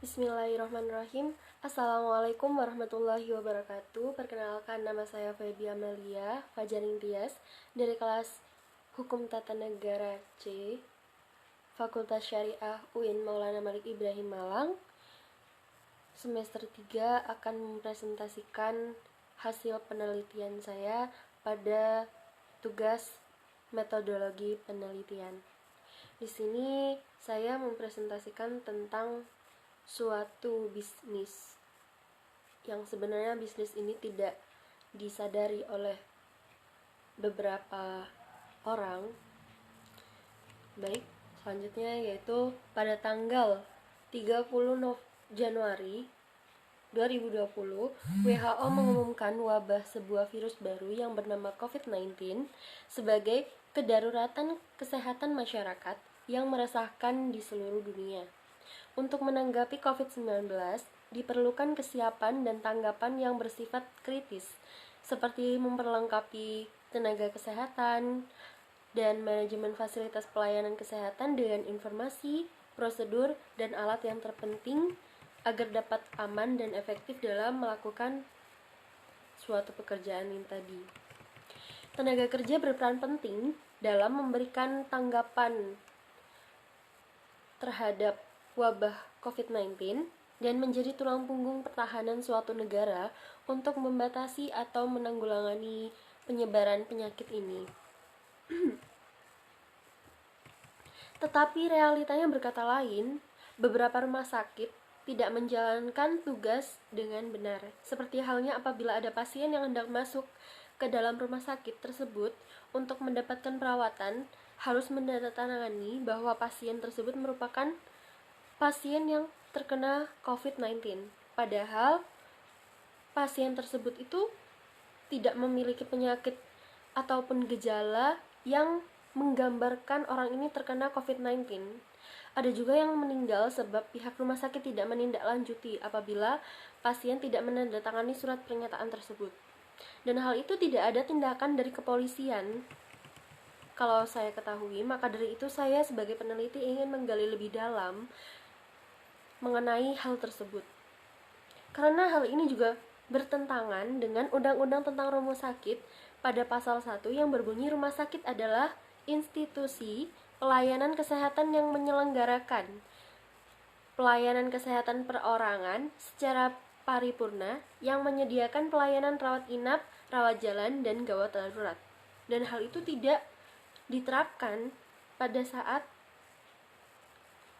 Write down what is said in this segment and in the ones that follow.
Bismillahirrahmanirrahim. Assalamualaikum warahmatullahi wabarakatuh. Perkenalkan, nama saya Feby Amelia Fajarin Tias dari kelas Hukum Tata Negara C, Fakultas Syariah UIN Maulana Malik Ibrahim Malang. Semester 3 akan mempresentasikan hasil penelitian saya pada tugas metodologi penelitian. Di sini saya mempresentasikan tentang suatu bisnis yang sebenarnya bisnis ini tidak disadari oleh beberapa orang. Baik, selanjutnya yaitu pada tanggal 30 Januari 2020, WHO mengumumkan wabah sebuah virus baru yang bernama COVID-19 sebagai kedaruratan kesehatan masyarakat yang meresahkan di seluruh dunia. Untuk menanggapi COVID-19, diperlukan kesiapan dan tanggapan yang bersifat kritis, seperti memperlengkapi tenaga kesehatan dan manajemen fasilitas pelayanan kesehatan dengan informasi, prosedur, dan alat yang terpenting agar dapat aman dan efektif dalam melakukan suatu pekerjaan yang tadi. Tenaga kerja berperan penting dalam memberikan tanggapan terhadap wabah COVID-19 dan menjadi tulang punggung pertahanan suatu negara untuk membatasi atau menanggulangi penyebaran penyakit ini. Tetapi realitanya berkata lain, beberapa rumah sakit tidak menjalankan tugas dengan benar. Seperti halnya apabila ada pasien yang hendak masuk ke dalam rumah sakit tersebut untuk mendapatkan perawatan, harus menandatangani bahwa pasien tersebut merupakan pasien yang terkena COVID-19. Padahal pasien tersebut itu tidak memiliki penyakit ataupun gejala yang menggambarkan orang ini terkena COVID-19. Ada juga yang meninggal sebab pihak rumah sakit tidak menindaklanjuti apabila pasien tidak menandatangani surat pernyataan tersebut. Dan hal itu tidak ada tindakan dari kepolisian. Kalau saya ketahui, maka dari itu saya sebagai peneliti ingin menggali lebih dalam mengenai hal tersebut. Karena hal ini juga bertentangan dengan Undang-Undang tentang Rumah Sakit pada pasal 1 yang berbunyi rumah sakit adalah institusi pelayanan kesehatan yang menyelenggarakan pelayanan kesehatan perorangan secara paripurna yang menyediakan pelayanan rawat inap, rawat jalan, dan gawat darurat. Dan hal itu tidak diterapkan pada saat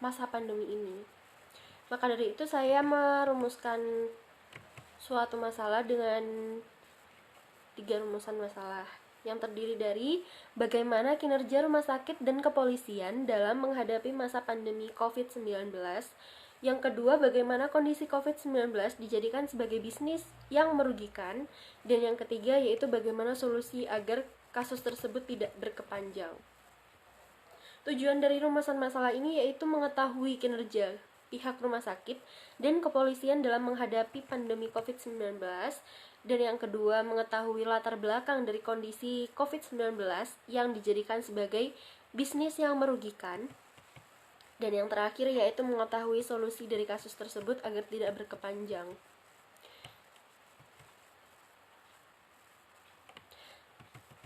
masa pandemi ini. Maka dari itu saya merumuskan suatu masalah dengan 3 rumusan masalah yang terdiri dari bagaimana kinerja rumah sakit dan kepolisian dalam menghadapi masa pandemi COVID-19. Yang kedua, bagaimana kondisi COVID-19 dijadikan sebagai bisnis yang merugikan. Dan yang ketiga, yaitu bagaimana solusi agar kasus tersebut tidak berkepanjang. Tujuan dari rumusan masalah ini yaitu mengetahui kinerja pihak rumah sakit dan kepolisian dalam menghadapi pandemi COVID-19. Dan yang kedua, mengetahui latar belakang dari kondisi COVID-19 yang dijadikan sebagai bisnis yang merugikan. Dan yang terakhir yaitu mengetahui solusi dari kasus tersebut agar tidak berkepanjang.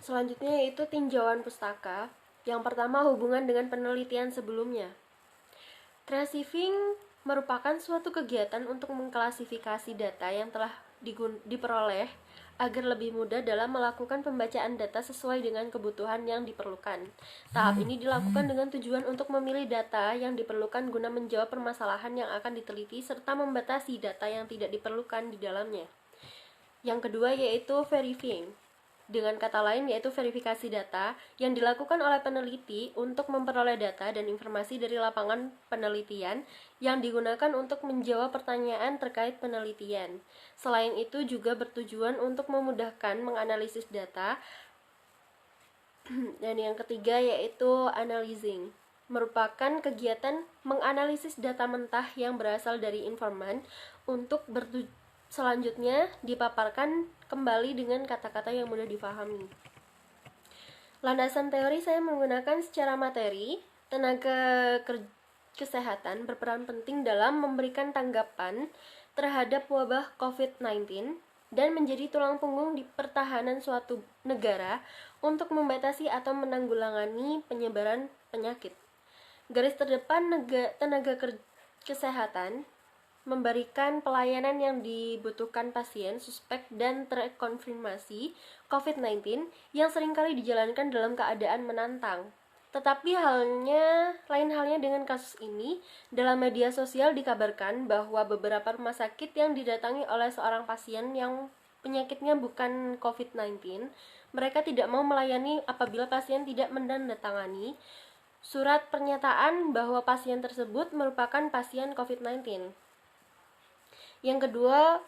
Selanjutnya yaitu tinjauan pustaka. Yang pertama, hubungan dengan penelitian sebelumnya. Tracing merupakan suatu kegiatan untuk mengklasifikasi data yang telah diperoleh agar lebih mudah dalam melakukan pembacaan data sesuai dengan kebutuhan yang diperlukan. Tahap ini dilakukan dengan tujuan untuk memilih data yang diperlukan guna menjawab permasalahan yang akan diteliti serta membatasi data yang tidak diperlukan di dalamnya. Yang kedua yaitu verifying. Dengan kata lain yaitu verifikasi data yang dilakukan oleh peneliti untuk memperoleh data dan informasi dari lapangan penelitian yang digunakan untuk menjawab pertanyaan terkait penelitian. Selain itu juga bertujuan untuk memudahkan menganalisis data. Dan yang ketiga yaitu analyzing, merupakan kegiatan menganalisis data mentah yang berasal dari informan untuk selanjutnya dipaparkan kembali dengan kata-kata yang mudah difahami. Landasan teori saya menggunakan secara materi, tenaga kesehatan berperan penting dalam memberikan tanggapan terhadap wabah COVID-19 dan menjadi tulang punggung di pertahanan suatu negara untuk membatasi atau menanggulangi penyebaran penyakit. Garis terdepan tenaga kesehatan memberikan pelayanan yang dibutuhkan pasien suspek dan terkonfirmasi COVID-19 yang seringkali dijalankan dalam keadaan menantang. Tetapi lain halnya dengan kasus ini, dalam media sosial dikabarkan bahwa beberapa rumah sakit yang didatangi oleh seorang pasien yang penyakitnya bukan COVID-19, mereka tidak mau melayani apabila pasien tidak menandatangani surat pernyataan bahwa pasien tersebut merupakan pasien COVID-19. Yang kedua,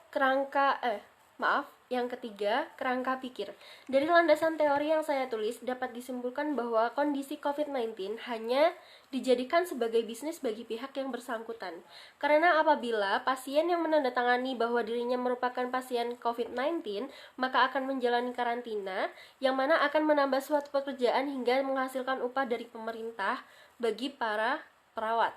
yang ketiga, kerangka pikir. Dari landasan teori yang saya tulis, dapat disimpulkan bahwa kondisi COVID-19 hanya dijadikan sebagai bisnis bagi pihak yang bersangkutan. Karena apabila pasien yang menandatangani bahwa dirinya merupakan pasien COVID-19, maka akan menjalani karantina, yang mana akan menambah suatu pekerjaan hingga menghasilkan upah dari pemerintah bagi para perawat.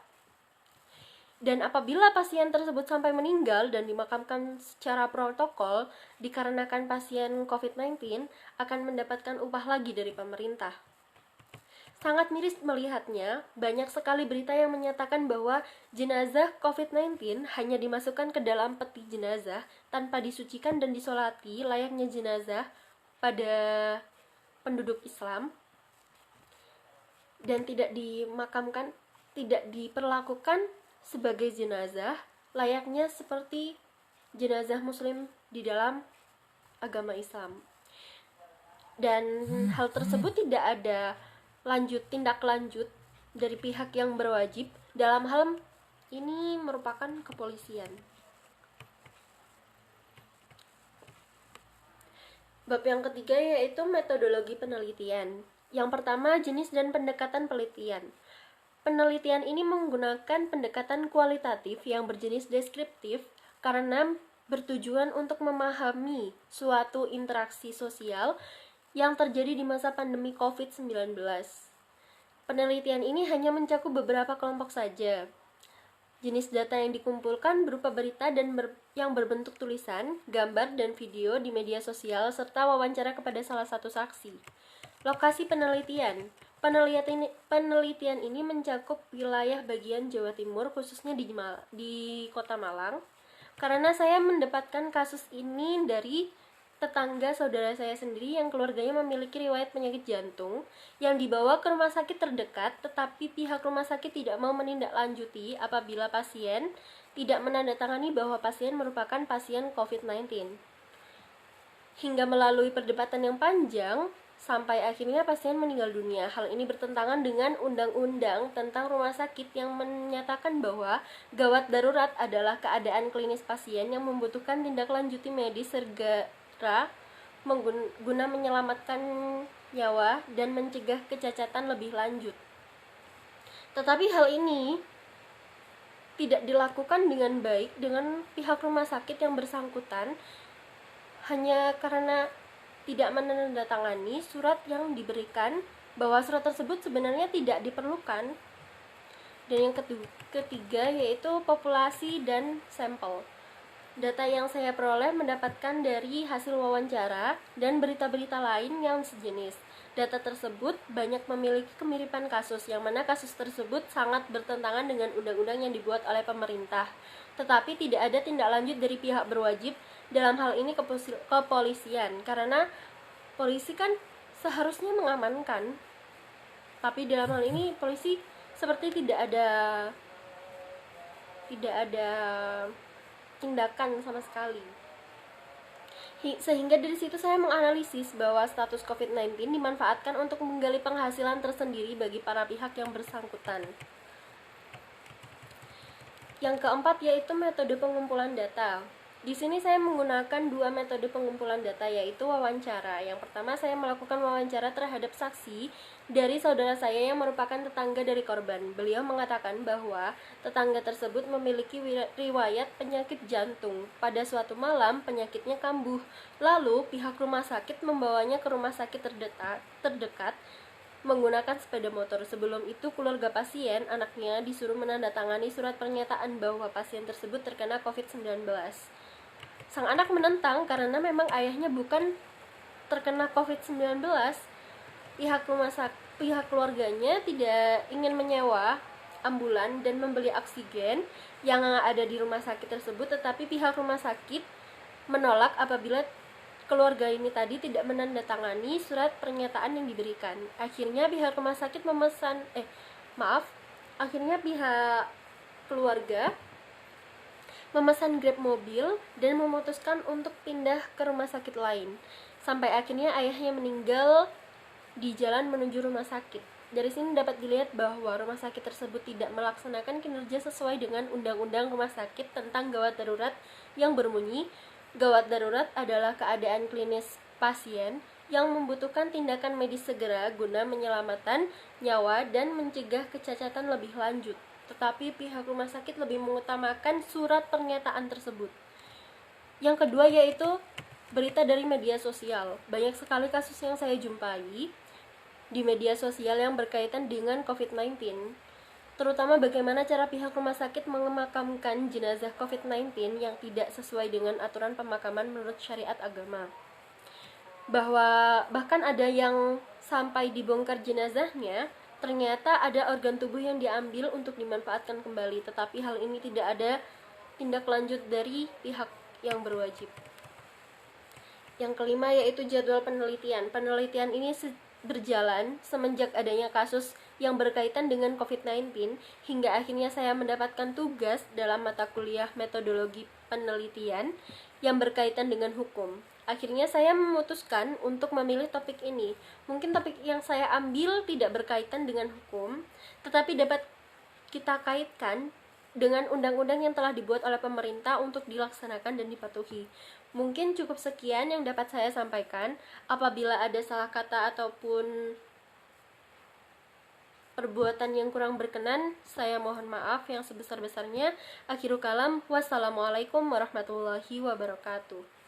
Dan apabila pasien tersebut sampai meninggal dan dimakamkan secara protokol dikarenakan pasien COVID-19, akan mendapatkan upah lagi dari pemerintah. Sangat miris melihatnya, banyak sekali berita yang menyatakan bahwa jenazah COVID-19 hanya dimasukkan ke dalam peti jenazah tanpa disucikan dan disolati layaknya jenazah pada penduduk Islam, dan tidak diperlakukan sebagai jenazah layaknya seperti jenazah muslim di dalam agama Islam. Dan hal tersebut tidak ada tindak lanjut dari pihak yang berwajib. Dalam hal ini merupakan kepolisian. Bab yang ketiga yaitu metodologi penelitian. Yang pertama, jenis dan pendekatan penelitian. Penelitian ini menggunakan pendekatan kualitatif yang berjenis deskriptif karena bertujuan untuk memahami suatu interaksi sosial yang terjadi di masa pandemi COVID-19. Penelitian ini hanya mencakup beberapa kelompok saja. Jenis data yang dikumpulkan berupa berita yang berbentuk tulisan, gambar, dan video di media sosial, serta wawancara kepada salah satu saksi. Lokasi penelitian. Penelitian ini mencakup wilayah bagian Jawa Timur, khususnya di Kota Malang. Karena saya mendapatkan kasus ini dari tetangga saudara saya sendiri yang keluarganya memiliki riwayat penyakit jantung yang dibawa ke rumah sakit terdekat, tetapi pihak rumah sakit tidak mau menindaklanjuti apabila pasien tidak menandatangani bahwa pasien merupakan pasien COVID-19. Hingga melalui perdebatan yang panjang, sampai akhirnya pasien meninggal dunia. Hal ini bertentangan dengan undang-undang tentang rumah sakit yang menyatakan bahwa gawat darurat adalah keadaan klinis pasien yang membutuhkan tindak lanjuti medis segera guna menyelamatkan nyawa dan mencegah kecacatan lebih lanjut. Tetapi hal ini tidak dilakukan dengan baik dengan pihak rumah sakit yang bersangkutan hanya karena tidak menandatangani surat yang diberikan bahwa surat tersebut sebenarnya tidak diperlukan. Dan yang ketiga yaitu populasi dan sampel. Data yang saya peroleh mendapatkan dari hasil wawancara dan berita-berita lain yang sejenis. Data tersebut banyak memiliki kemiripan kasus, yang mana kasus tersebut sangat bertentangan dengan undang-undang yang dibuat oleh pemerintah. Tetapi tidak ada tindak lanjut dari pihak berwajib, dalam hal ini kepolisian, karena polisi kan seharusnya mengamankan, tapi dalam hal ini polisi seperti tidak ada tindakan sama sekali. Sehingga dari situ saya menganalisis bahwa status COVID-19 dimanfaatkan untuk menggali penghasilan tersendiri bagi para pihak yang bersangkutan. Yang keempat yaitu metode pengumpulan data. Di sini saya menggunakan dua metode pengumpulan data, yaitu wawancara. Yang pertama, saya melakukan wawancara terhadap saksi dari saudara saya yang merupakan tetangga dari korban. Beliau mengatakan bahwa tetangga tersebut memiliki riwayat penyakit jantung. Pada suatu malam, penyakitnya kambuh. Lalu, pihak rumah sakit membawanya ke rumah sakit terdekat menggunakan sepeda motor. Sebelum itu, keluarga pasien, anaknya disuruh menandatangani surat pernyataan bahwa pasien tersebut terkena COVID-19. Sang anak menentang karena memang ayahnya bukan terkena COVID-19. Pihak keluarganya tidak ingin menyewa ambulan dan membeli oksigen yang ada di rumah sakit tersebut, tetapi pihak rumah sakit menolak apabila keluarga ini tadi tidak menandatangani surat pernyataan yang diberikan. Akhirnya pihak rumah sakit akhirnya pihak keluarga memesan Grab mobil dan memutuskan untuk pindah ke rumah sakit lain. Sampai akhirnya ayahnya meninggal di jalan menuju rumah sakit. Dari sini dapat dilihat bahwa rumah sakit tersebut tidak melaksanakan kinerja sesuai dengan Undang-Undang Rumah Sakit tentang gawat darurat yang berbunyi, gawat darurat adalah keadaan klinis pasien yang membutuhkan tindakan medis segera guna menyelamatkan nyawa dan mencegah kecacatan lebih lanjut. Tetapi pihak rumah sakit lebih mengutamakan surat pernyataan tersebut. Yang kedua yaitu berita dari media sosial. Banyak sekali kasus yang saya jumpai di media sosial yang berkaitan dengan COVID-19, terutama bagaimana cara pihak rumah sakit memakamkan jenazah COVID-19 yang tidak sesuai dengan aturan pemakaman menurut syariat agama. Bahkan ada yang sampai dibongkar jenazahnya, ternyata ada organ tubuh yang diambil untuk dimanfaatkan kembali, tetapi hal ini tidak ada tindak lanjut dari pihak yang berwajib. Yang kelima yaitu jadwal penelitian. Penelitian ini berjalan semenjak adanya kasus yang berkaitan dengan COVID-19 hingga akhirnya saya mendapatkan tugas dalam mata kuliah metodologi penelitian yang berkaitan dengan hukum. Akhirnya saya memutuskan untuk memilih topik ini. Mungkin topik yang saya ambil tidak berkaitan dengan hukum, tetapi dapat kita kaitkan dengan undang-undang yang telah dibuat oleh pemerintah untuk dilaksanakan dan dipatuhi. Mungkin cukup sekian yang dapat saya sampaikan. Apabila ada salah kata ataupun perbuatan yang kurang berkenan, saya mohon maaf yang sebesar-besarnya. Akhirul kalam, wassalamualaikum warahmatullahi wabarakatuh.